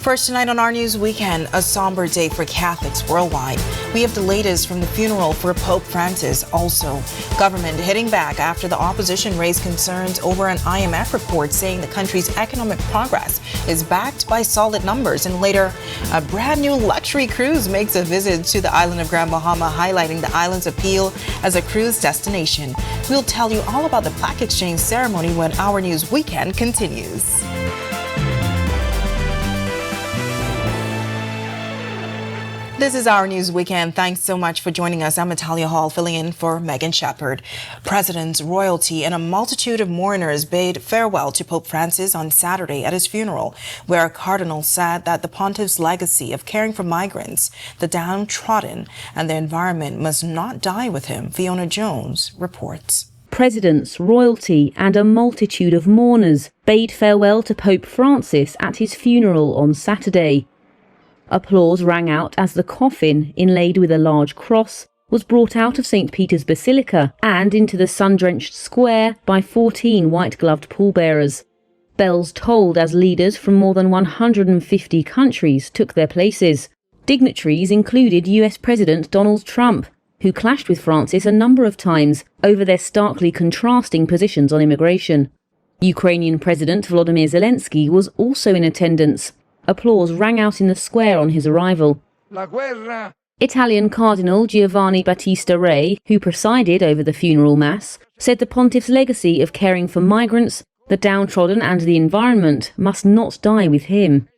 First tonight on our News Weekend, a somber day for Catholics worldwide. We have the latest from the funeral for Pope Francis. Also, government hitting back after the opposition raised concerns over an IMF report saying the country's economic progress is backed by solid numbers. And later, a brand new luxury cruise makes a visit to the island of Grand Bahama, highlighting the island's appeal as a cruise destination. We'll tell you all about the plaque exchange ceremony when our News Weekend continues. This is our News Weekend. Thanks so much for joining us. I'm Natalia Hall, filling in for Megan Shepherd. Presidents, royalty, and a multitude of mourners bade farewell to Pope Francis on Saturday at his funeral, where a cardinal said that the pontiff's legacy of caring for migrants, the downtrodden, and the environment must not die with him. Fiona Jones reports. Presidents, royalty, and a multitude of mourners bade farewell to Pope Francis at his funeral on Saturday. Applause rang out as the coffin, inlaid with a large cross, was brought out of St. Peter's Basilica and into the sun-drenched square by 14 white-gloved pallbearers. Bells tolled as leaders from more than 150 countries took their places. Dignitaries included US President Donald Trump, who clashed with Francis a number of times over their starkly contrasting positions on immigration. Ukrainian President Volodymyr Zelensky was also in attendance. Applause rang out in the square on his arrival. Italian Cardinal Giovanni Battista Re, who presided over the funeral mass, said the pontiff's legacy of caring for migrants, the downtrodden and the environment must not die with him.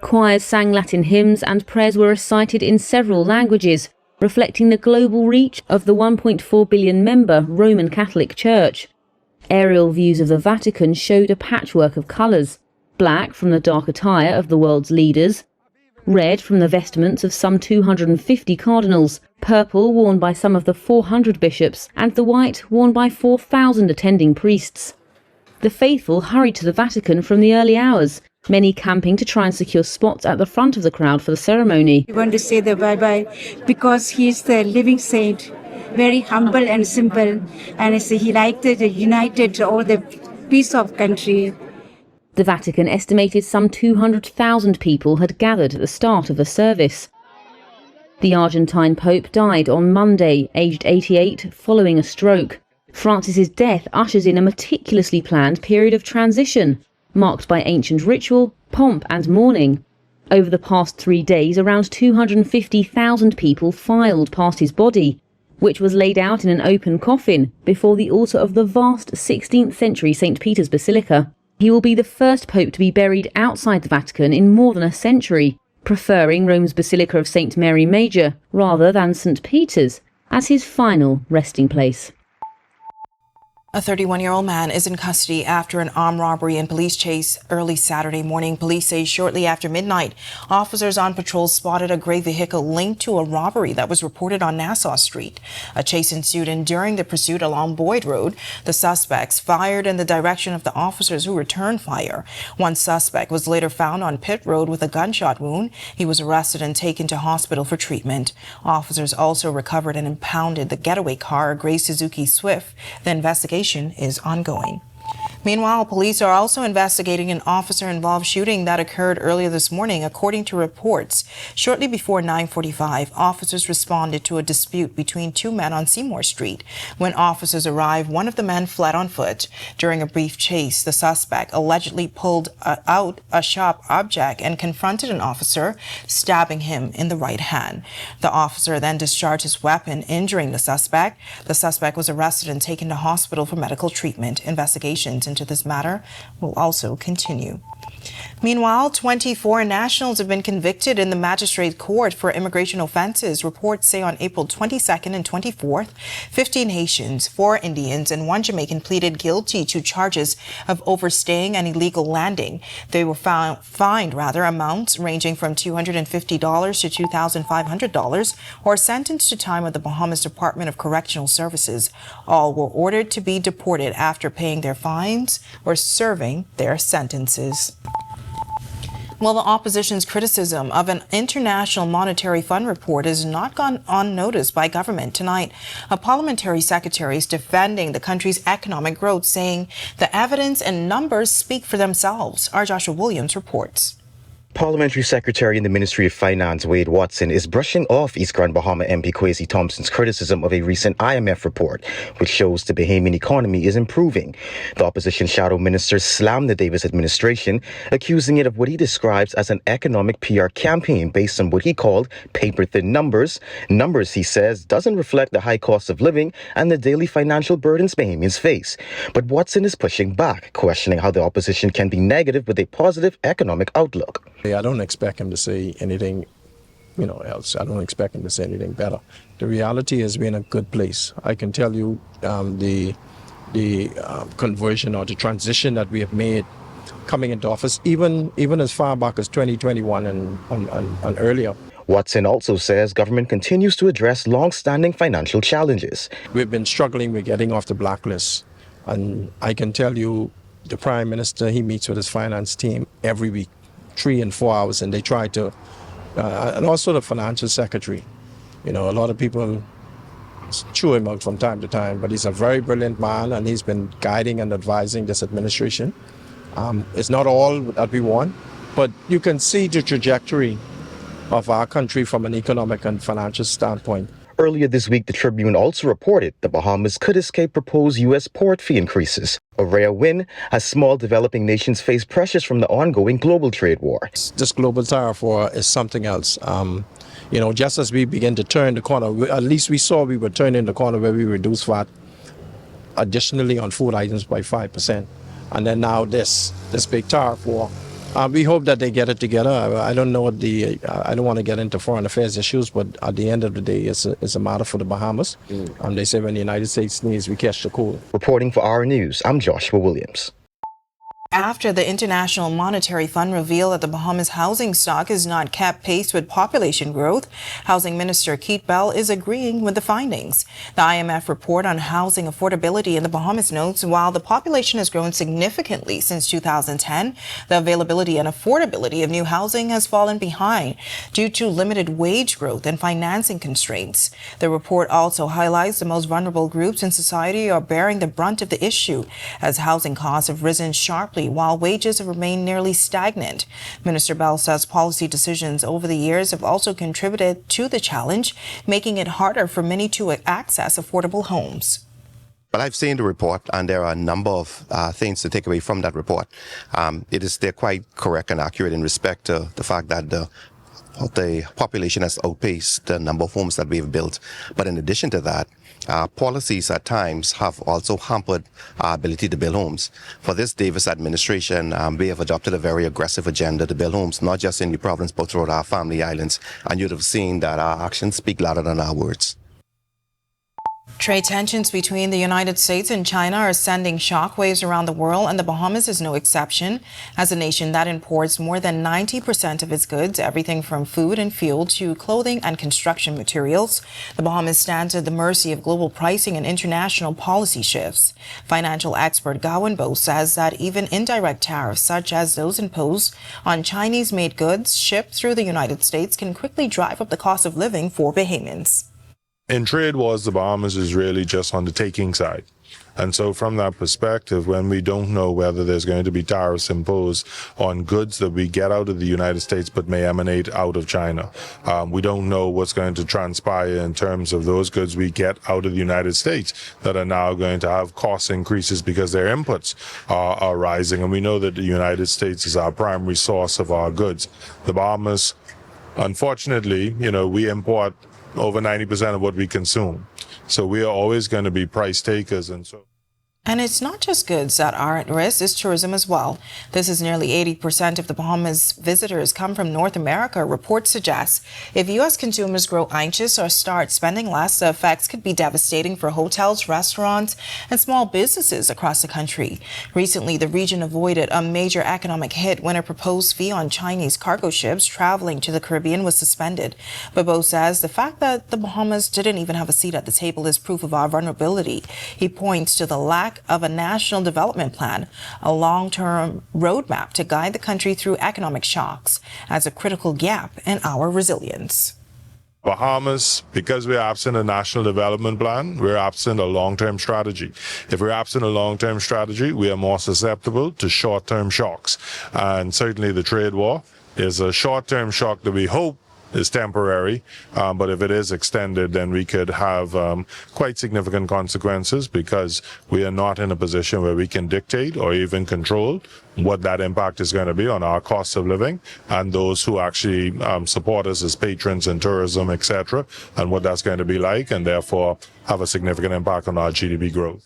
Choirs sang Latin hymns and prayers were recited in several languages, reflecting the global reach of the 1.4 billion member Roman Catholic Church. Aerial views of the Vatican showed a patchwork of colours. Black from the dark attire of the world's leaders, red from the vestments of some 250 cardinals, purple worn by some of the 400 bishops, and the white worn by 4,000 attending priests. The faithful hurried to the Vatican from the early hours, many camping to try and secure spots at the front of the crowd for the ceremony. We want to say the bye-bye because he's the living saint, very humble and simple, and he liked it, united all the peace of country. The Vatican estimated some 200,000 people had gathered at the start of the service. The Argentine Pope died on Monday, aged 88, following a stroke. Francis's death ushers in a meticulously planned period of transition, marked by ancient ritual, pomp and mourning. Over the past 3 days, around 250,000 people filed past his body, which was laid out in an open coffin before the altar of the vast 16th century St. Peter's Basilica. He will be the first pope to be buried outside the Vatican in more than a century, preferring Rome's Basilica of St. Mary Major rather than St. Peter's as his final resting place. A 31-year-old man is in custody after an armed robbery and police chase early Saturday morning. Police say shortly after midnight, officers on patrol spotted a gray vehicle linked to a robbery that was reported on Nassau Street. A chase ensued, and during the pursuit along Boyd Road, the suspects fired in the direction of the officers, who returned fire. One suspect was later found on Pitt Road with a gunshot wound. He was arrested and taken to hospital for treatment. Officers also recovered and impounded the getaway car, a gray Suzuki Swift. The investigation is ongoing. Meanwhile, police are also investigating an officer-involved shooting that occurred earlier this morning. According to reports, shortly before 9:45, officers responded to a dispute between two men on Seymour Street. When officers arrived, one of the men fled on foot. During a brief chase, the suspect allegedly pulled out a sharp object and confronted an officer, stabbing him in the right hand. The officer then discharged his weapon, injuring the suspect. The suspect was arrested and taken to hospital for medical treatment. Investigations into this matter will also continue. Meanwhile, 24 nationals have been convicted in the magistrate court for immigration offenses. Reports say on April 22nd and 24th, 15 Haitians, 4 Indians, and 1 Jamaican pleaded guilty to charges of overstaying and illegal landing. They were fined amounts ranging from $250 to $2,500 or sentenced to time at the Bahamas Department of Correctional Services. All were ordered to be deported after paying their fines or serving their sentences. Well, the opposition's criticism of an International Monetary Fund report has not gone unnoticed by government. Tonight, a parliamentary secretary is defending the country's economic growth, saying the evidence and numbers speak for themselves. Our Joshua Williams reports. Parliamentary Secretary in the Ministry of Finance, Wade Watson, is brushing off East Grand Bahama MP Kwesi Thompson's criticism of a recent IMF report, which shows the Bahamian economy is improving. The opposition shadow minister slammed the Davis administration, accusing it of what he describes as an economic PR campaign based on what he called paper-thin numbers. Numbers, he says, doesn't reflect the high cost of living and the daily financial burdens Bahamians face. But Watson is pushing back, questioning how the opposition can be negative with a positive economic outlook. I don't expect him to say anything, else. I don't expect him to say anything better. The reality is we're in a good place. I can tell you the conversion or the transition that we have made coming into office, even as far back as 2021 and earlier. Watson also says government continues to address long-standing financial challenges. We've been struggling with getting off the blacklist. And I can tell you the Prime Minister, he meets with his finance team every week. 3 and 4 hours, and they try to, and also the financial secretary. A lot of people chew him out from time to time, but he's a very brilliant man, and he's been guiding and advising this administration. It's not all that we want, but you can see the trajectory of our country from an economic and financial standpoint. Earlier this week, the Tribune also reported the Bahamas could escape proposed U.S. port fee increases, a rare win as small developing nations face pressures from the ongoing global trade war. This global tariff war is something else. Just as we begin to turn the corner, at least we were turning the corner where we reduced VAT additionally on food items by 5%. And then now this big tariff war. We hope that they get it together. I don't know I don't want to get into foreign affairs issues, but at the end of the day, it's a matter for the Bahamas. They say when the United States sneezes, we catch the cold. Reporting for Our News, I'm Joshua Williams. After the International Monetary Fund revealed that the Bahamas housing stock has not kept pace with population growth, Housing Minister Keith Bell is agreeing with the findings. The IMF report on housing affordability in the Bahamas notes while the population has grown significantly since 2010, the availability and affordability of new housing has fallen behind due to limited wage growth and financing constraints. The report also highlights the most vulnerable groups in society are bearing the brunt of the issue as housing costs have risen sharply while wages have remained nearly stagnant. Minister Bell says policy decisions over the years have also contributed to the challenge, making it harder for many to access affordable homes. But I've seen the report, and there are a number of things to take away from that report. They're quite correct and accurate in respect to the fact that the population has outpaced the number of homes that we've built. But in addition to that, policies at times have also hampered our ability to build homes. For this Davis administration, we have adopted a very aggressive agenda to build homes, not just in the province, but throughout our family islands. And you'd have seen that our actions speak louder than our words. Trade tensions between the United States and China are sending shockwaves around the world, and the Bahamas is no exception. As a nation that imports more than 90% of its goods, everything from food and fuel to clothing and construction materials, the Bahamas stands at the mercy of global pricing and international policy shifts. Financial expert Gowan Bo says that even indirect tariffs, such as those imposed on Chinese-made goods shipped through the United States, can quickly drive up the cost of living for Bahamians. In trade wars, the Bahamas is really just on the taking side. And so from that perspective, when we don't know whether there's going to be tariffs imposed on goods that we get out of the United States but may emanate out of China, we don't know what's going to transpire in terms of those goods we get out of the United States that are now going to have cost increases because their inputs are rising. And we know that the United States is our primary source of our goods. The Bahamas, unfortunately, we import over 90% of what we consume. So we are always going to be price takers. And it's not just goods that are at risk, it's tourism as well. This is nearly 80% of the Bahamas visitors come from North America, reports suggest. If U.S. consumers grow anxious or start spending less, the effects could be devastating for hotels, restaurants, and small businesses across the country. Recently, the region avoided a major economic hit when a proposed fee on Chinese cargo ships traveling to the Caribbean was suspended. But Bo says the fact that the Bahamas didn't even have a seat at the table is proof of our vulnerability. He points to the lack of a national development plan, a long-term roadmap to guide the country through economic shocks, as a critical gap in our resilience. Bahamas, because we're absent a national development plan, we're absent a long-term strategy. If we're absent a long-term strategy, we are more susceptible to short-term shocks. And certainly the trade war is a short-term shock that we hope is temporary, but if it is extended, then we could have quite significant consequences, because we are not in a position where we can dictate or even control what that impact is going to be on our cost of living and those who actually support us as patrons in tourism, etc., and what that's going to be like, and therefore have a significant impact on our GDP growth.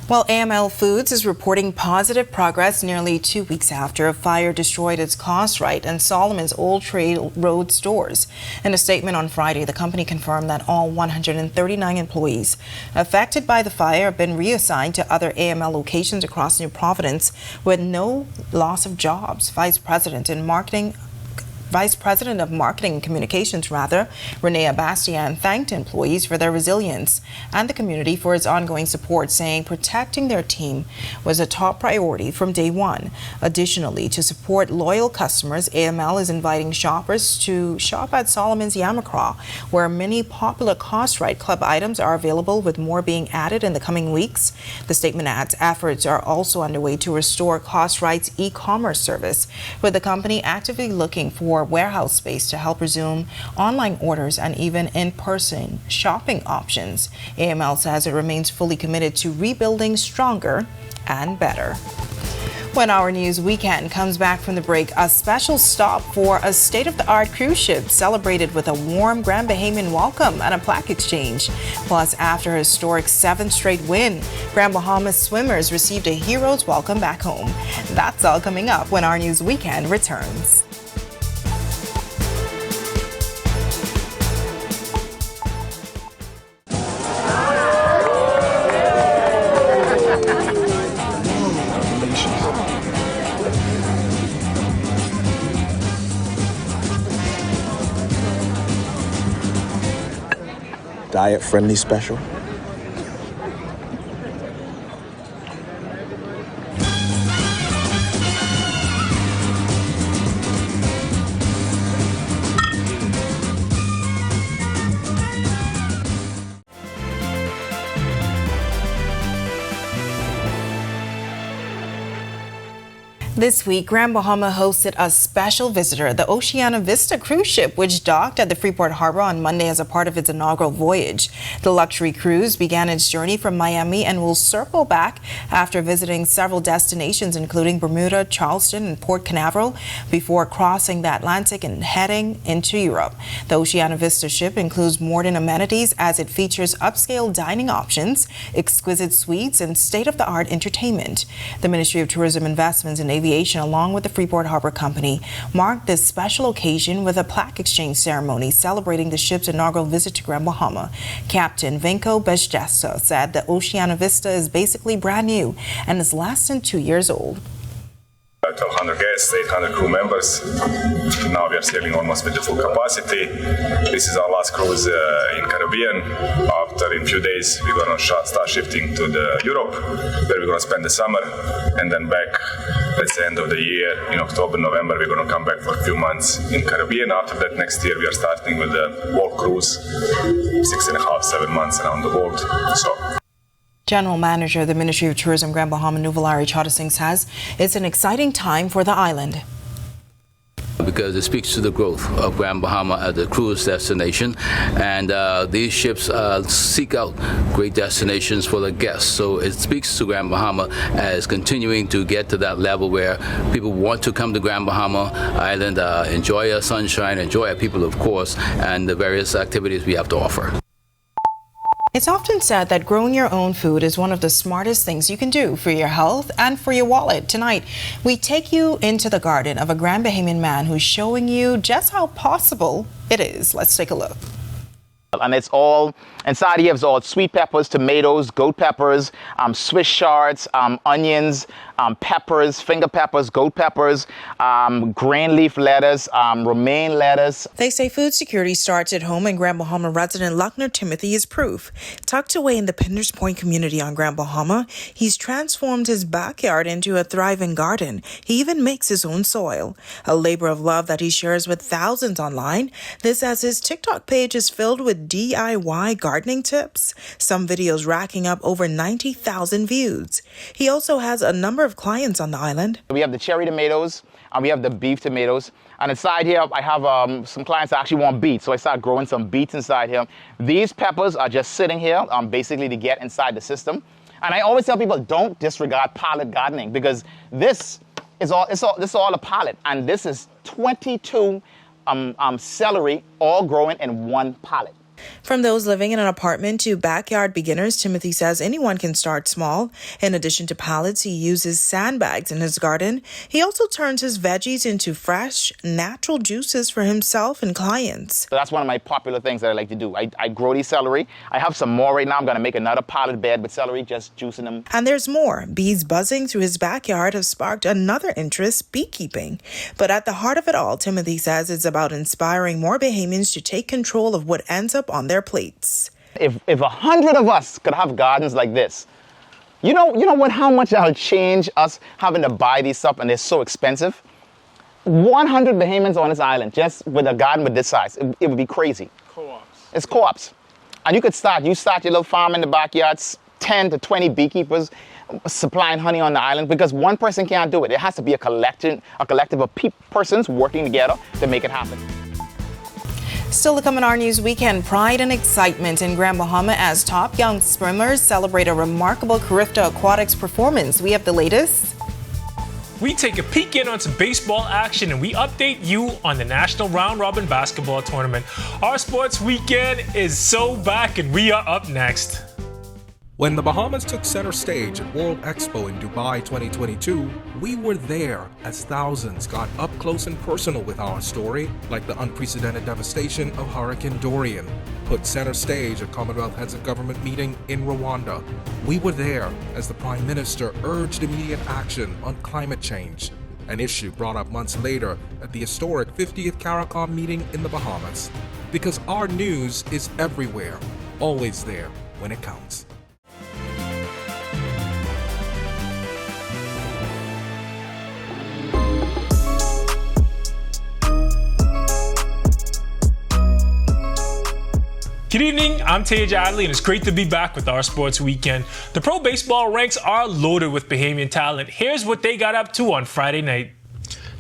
Well, AML Foods is reporting positive progress nearly 2 weeks after a fire destroyed its Cartwright and Solomon's Old Trail Road stores. In a statement on Friday, the company confirmed that all 139 employees affected by the fire have been reassigned to other AML locations across New Providence with no loss of jobs. Vice President of Marketing and Communications, Renee Bastian, thanked employees for their resilience and the community for its ongoing support, saying protecting their team was a top priority from day one. Additionally, to support loyal customers, AML is inviting shoppers to shop at Solomon's Yamacraw, where many popular Cartwright Club items are available, with more being added in the coming weeks. The statement adds efforts are also underway to restore Cartwright's e-commerce service, with the company actively looking for warehouse space to help resume online orders and even in-person shopping options. AML says it remains fully committed to rebuilding stronger and better. When Our News Weekend comes back from the break, a special stop for a state-of-the-art cruise ship celebrated with a warm Grand Bahamian welcome and a plaque exchange. Plus, after a historic 7th straight win, Grand Bahamas swimmers received a hero's welcome back home. That's all coming up when Our News Weekend returns. Diet-friendly special. This week, Grand Bahama hosted a special visitor, the Oceanana Vista cruise ship, which docked at the Freeport Harbor on Monday as a part of its inaugural voyage. The luxury cruise began its journey from Miami and will circle back after visiting several destinations, including Bermuda, Charleston, and Port Canaveral, before crossing the Atlantic and heading into Europe. The Oceanana Vista ship includes modern amenities as it features upscale dining options, exquisite suites, and state-of-the-art entertainment. The Ministry of Tourism, Investments, and Aviation, along with the Freeport Harbor Company, marked this special occasion with a plaque exchange ceremony celebrating the ship's inaugural visit to Grand Bahama. Captain Vinko Bezjesta said the Oceanana Vista is basically brand new and is less than 2 years old. 1,200 guests, 800 crew members. Now we are sailing almost with the full capacity. This is our last cruise in Caribbean. After in few days we're going to start shifting to the Europe, where we're going to spend the summer, and then back at the end of the year in October, November we're going to come back for a few months in Caribbean. After that, next year we are starting with the world cruise, 6.5, 7 months around the world. General Manager of the Ministry of Tourism, Grand Bahama, Nuvolari Chadasingh, says it's an exciting time for the island. Because it speaks to the growth of Grand Bahama as a cruise destination, and these ships seek out great destinations for the guests. So it speaks to Grand Bahama as continuing to get to that level where people want to come to Grand Bahama Island, enjoy our sunshine, enjoy our people, of course, and the various activities we have to offer. It's often said that growing your own food is one of the smartest things you can do for your health and for your wallet. Tonight, we take you into the garden of a Grand Bahamian man who's showing you just how possible it is. Let's take a look. And it's all, inside here is all sweet peppers, tomatoes, goat peppers, Swiss chards, onions, peppers, finger peppers, goat peppers, green leaf lettuce, romaine lettuce. They say food security starts at home, and Grand Bahama resident Luckner Timothy is proof. Tucked away in the Pinders Point community on Grand Bahama, he's transformed his backyard into a thriving garden. He even makes his own soil, a labor of love that he shares with thousands online. This as his TikTok page is filled with DIY gardening tips, some videos racking up over 90,000 views. He also has a number of clients on the island. We have the cherry tomatoes, and we have the beef tomatoes. And inside here, I have some clients that actually want beets, so I started growing some beets inside here. These peppers are just sitting here, basically to get inside the system. And I always tell people, don't disregard pallet gardening, because this is all a pallet, and this is 22 celery all growing in one pallet. From those living in an apartment to backyard beginners, Timothy says anyone can start small. In addition to pallets, he uses sandbags in his garden. He also turns his veggies into fresh, natural juices for himself and clients. So that's one of my popular things that I like to do. I grow these celery. I have some more right now. I'm going to make another pallet bed with celery, just juicing them. And there's more. Bees buzzing through his backyard have sparked another interest, beekeeping. But at the heart of it all, Timothy says it's about inspiring more Bahamians to take control of what ends up on their plates. If 100 of us could have gardens like this, you know what? How much that'll change us having to buy these stuff, and they're so expensive. 100 Bahamians on this island, just with a garden with this size, it would be crazy. Co-ops. It's co-ops, and you could start your little farm in the backyards. 10 to 20 beekeepers supplying honey on the island, because one person can't do it. It has to be a collective of persons working together to make it happen. Still to come in our news weekend, pride and excitement in Grand Bahama as top young swimmers celebrate a remarkable Carifta Aquatics performance. We have the latest. We take a peek in on some baseball action and we update you on the National Round Robin Basketball Tournament. Our sports weekend is so back, and we are up next. When the Bahamas took center stage at World Expo in Dubai 2022, we were there as thousands got up close and personal with our story, like the unprecedented devastation of Hurricane Dorian put center stage at Commonwealth Heads of Government meeting in Rwanda. We were there as the Prime Minister urged immediate action on climate change, an issue brought up months later at the historic 50th CARICOM meeting in the Bahamas. Because our news is everywhere, always there when it counts. Good evening, I'm Tej Adley, and it's great to be back with our sports weekend. The pro baseball ranks are loaded with Bahamian talent. Here's what they got up to on Friday night.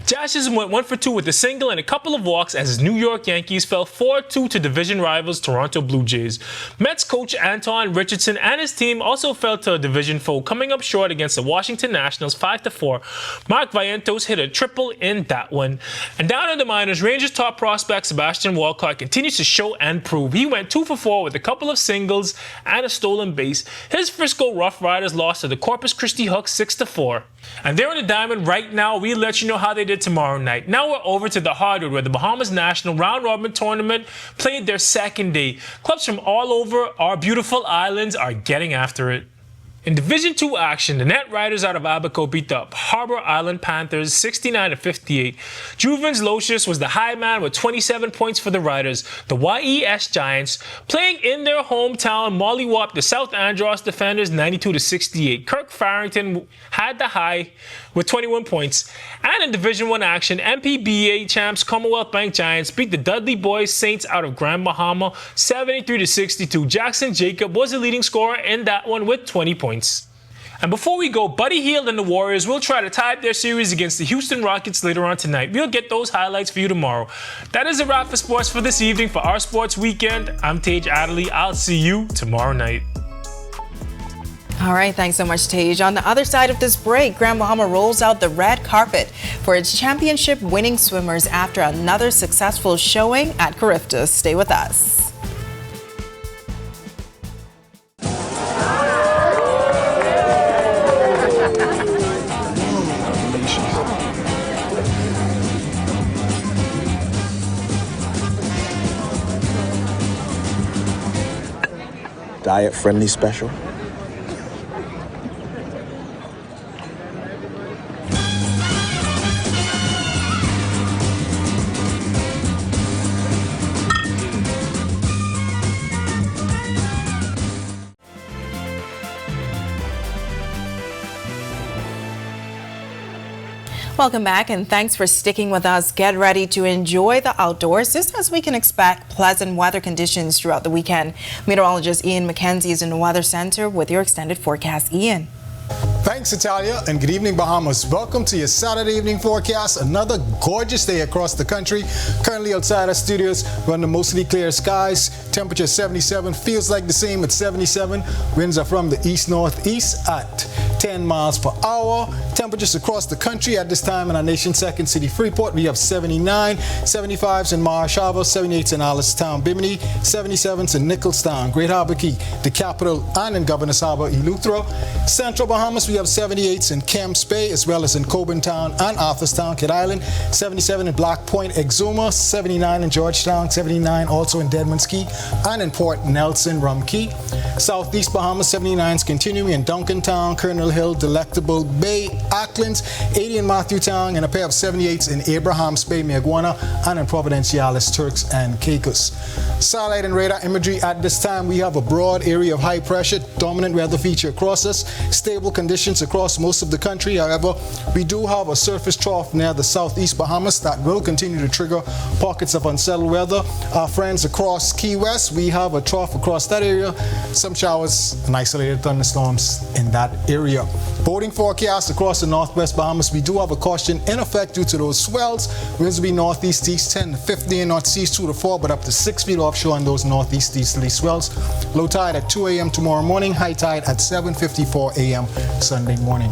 Josh went 1 for 2 with a single and a couple of walks as his New York Yankees fell 4-2 to division rivals Toronto Blue Jays. Mets coach Anton Richardson and his team also fell to a division foe, coming up short against the Washington Nationals 5-4. Mark Vientos hit a triple in that one. And down in the minors, Rangers top prospect Sebastian Walcott continues to show and prove. He went 2 for 4 with a couple of singles and a stolen base. His Frisco Rough Riders lost to the Corpus Christi Hooks 6-4. And they're in the diamond right now. We'll let you know how they did tomorrow night. Now we're over to the hardwood, where the Bahamas National Round Robin Tournament played their second day. Clubs from all over our beautiful islands are getting after it. In Division 2 action, the Net Riders out of Abaco beat the Harbor Island Panthers 69-58. Juven's Locious was the high man with 27 points for the Riders. The YES Giants, playing in their hometown, mollywopped the South Andros Defenders 92-68. Kirk Farrington had the high with 21 points. And in Division 1 action, MPBA champs Commonwealth Bank Giants beat the Dudley Boys Saints out of Grand Bahama 73-62. Jackson Jacob was the leading scorer in that one with 20 points. And before we go, Buddy Hield and the Warriors will try to tie up their series against the Houston Rockets later on tonight. We'll get those highlights for you tomorrow. That is a wrap for sports for this evening. For our sports weekend, I'm Tej Adley. I'll see you tomorrow night. All right, thanks so much, Tej. On the other side of this break, Grand Bahama rolls out the red carpet for its championship-winning swimmers after another successful showing at Carifta. Stay with us. Diet-friendly special. Welcome back, and thanks for sticking with us. Get ready to enjoy the outdoors, just as we can expect pleasant weather conditions throughout the weekend. Meteorologist Ian McKenzie is in the Weather Center with your extended forecast. Ian. Thanks, Italia, and good evening, Bahamas. Welcome to your Saturday evening forecast. Another gorgeous day across the country. Currently outside our studios, we're under mostly clear skies. Temperature 77, feels like the same at 77. Winds are from the east-northeast at 10 miles per hour. Temperatures across the country at this time in our nation's second city, Freeport, we have 79, 75s in Marsh Harbor, 78s in Allenstown, Bimini, 77s in Nicholstown, Great Harbor Key, the capital, and in Governor's Harbor, Eleuthera. Central Bahamas, we have 78s in Camps Bay, as well as in Coburn Town and Arthurstown, Kidd Island, 77 in Black Point, Exuma, 79 in Georgetown, 79 also in Deadman's Key, and in Port Nelson, Rum Key. Southeast Bahamas, 79s continuing in Duncantown, Colonel Hill, Delectable Bay, Acklands, 80 in Matthewtown, and a pair of 78s in Abrahams Bay, Miagwana, and in Providenciales, Turks and Caicos. Satellite and radar imagery at this time, we have a broad area of high pressure, dominant weather feature across us, stable conditions across most of the country. However, we do have a surface trough near the southeast Bahamas that will continue to trigger pockets of unsettled weather. Our friends across Key West, we have a trough across that area, some showers and isolated thunderstorms in that area. Boating forecast across the northwest Bahamas, we do have a caution in effect due to those swells. Winds will be northeast east 10 to 15, north seas 2 to 4, but up to 6 feet offshore on those northeast easterly swells. Low tide at 2 a.m. tomorrow morning, high tide at 7:54 a.m. Sunday morning.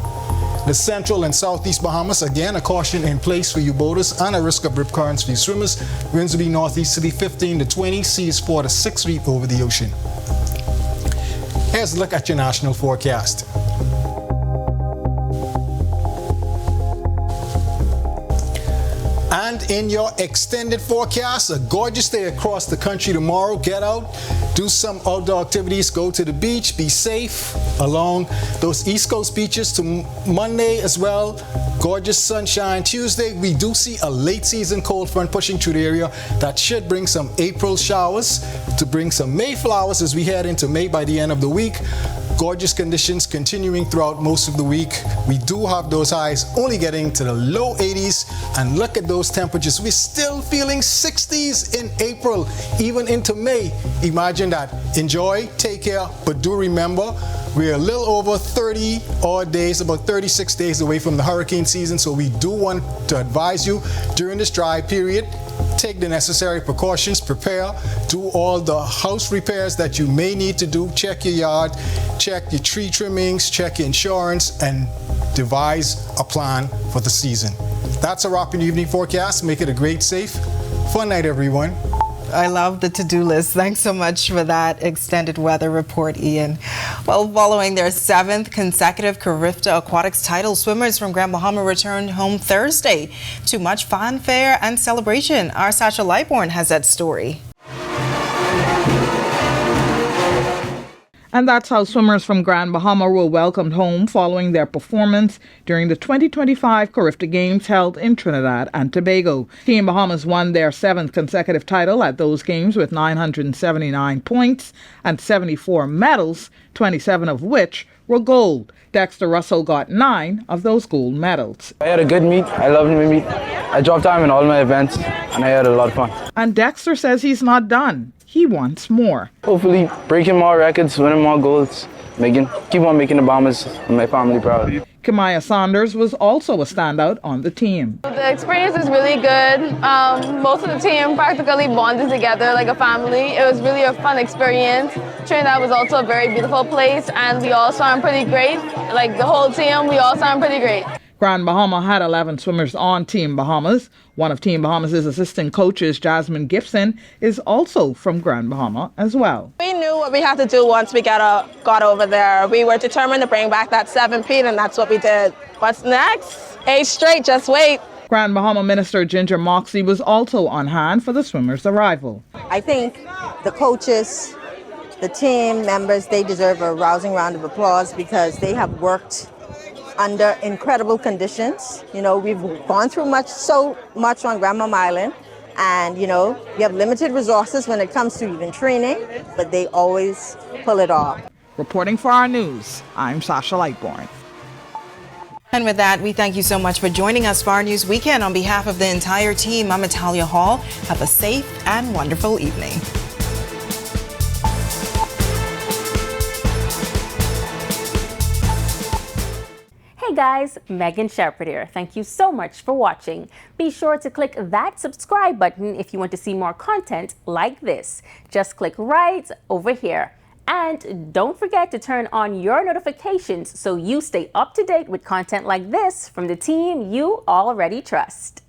The central and southeast Bahamas, again, a caution in place for you boaters and a risk of rip currents for you swimmers. Winds will be northeasterly 15 to 20, seas 4 to 6 feet over the ocean. Here's a look at your national forecast. And in your extended forecast, a gorgeous day across the country tomorrow. Get out, do some outdoor activities, go to the beach, be safe along those East Coast beaches to Monday as well. Gorgeous sunshine. Tuesday, we do see a late season cold front pushing through the area that should bring some April showers to bring some May flowers as we head into May by the end of the week. Gorgeous conditions continuing throughout most of the week. We do have those highs only getting to the low 80s, and look at those temperatures. We're still feeling 60s in April, even into May. Imagine that. Enjoy, take care, but do remember, we're a little over 30 odd days, about 36 days away from the hurricane season, so we do want to advise you during this dry period, take the necessary precautions, prepare, do all the house repairs that you may need to do, check your yard, check your tree trimmings, check your insurance, and devise a plan for the season. That's a wrap in evening forecast. Make it a great, safe, fun night, everyone. I love the to-do list. Thanks so much for that extended weather report, Ian. Well, following their 7th consecutive Carifta Aquatics title, swimmers from Grand Bahama returned home Thursday. To much fanfare and celebration. Our Sasha Lightborn has that story. And that's how swimmers from Grand Bahama were welcomed home following their performance during the 2025 Carifta Games held in Trinidad and Tobago. Team Bahamas won their 7th consecutive title at those games with 979 points and 74 medals, 27 of which were gold. Dexter Russell got 9 of those gold medals. I had a good meet. I loved my meet. I dropped time in all my events and I had a lot of fun. And Dexter says he's not done. He wants more. Hopefully breaking more records, winning more goals, keep on making the Bahamas and my family proud. Kamaya Saunders was also a standout on the team. The experience is really good. Most of the team practically bonded together like a family. It was really a fun experience. Trinidad was also a very beautiful place, and we all swam pretty great. Like the whole team, we all swam pretty great. Grand Bahama had 11 swimmers on Team Bahamas. One of Team Bahamas' assistant coaches, Jasmine Gibson, is also from Grand Bahama as well. We knew what we had to do once we got over there. We were determined to bring back that 7-peat, and that's what we did. What's next? 8 straight, just wait. Grand Bahama Minister Ginger Moxie was also on hand for the swimmers' arrival. I think the coaches, the team members, they deserve a rousing round of applause because they have worked under incredible conditions. You know, we've gone through so much on Grand Bahama Island, and you know, we have limited resources when it comes to even training, but they always pull it off. Reporting for our news, I'm Sasha Lightborn. And with that, we thank you so much for joining us for our News Weekend. On behalf of the entire team, I'm Natalia Hall. Have a safe and wonderful evening. guys, Megan Shepherd here. Thank you so much for watching. Be sure to click that subscribe button if you want to see more content like this. Just click right over here. And don't forget to turn on your notifications so you stay up to date with content like this from the team you already trust.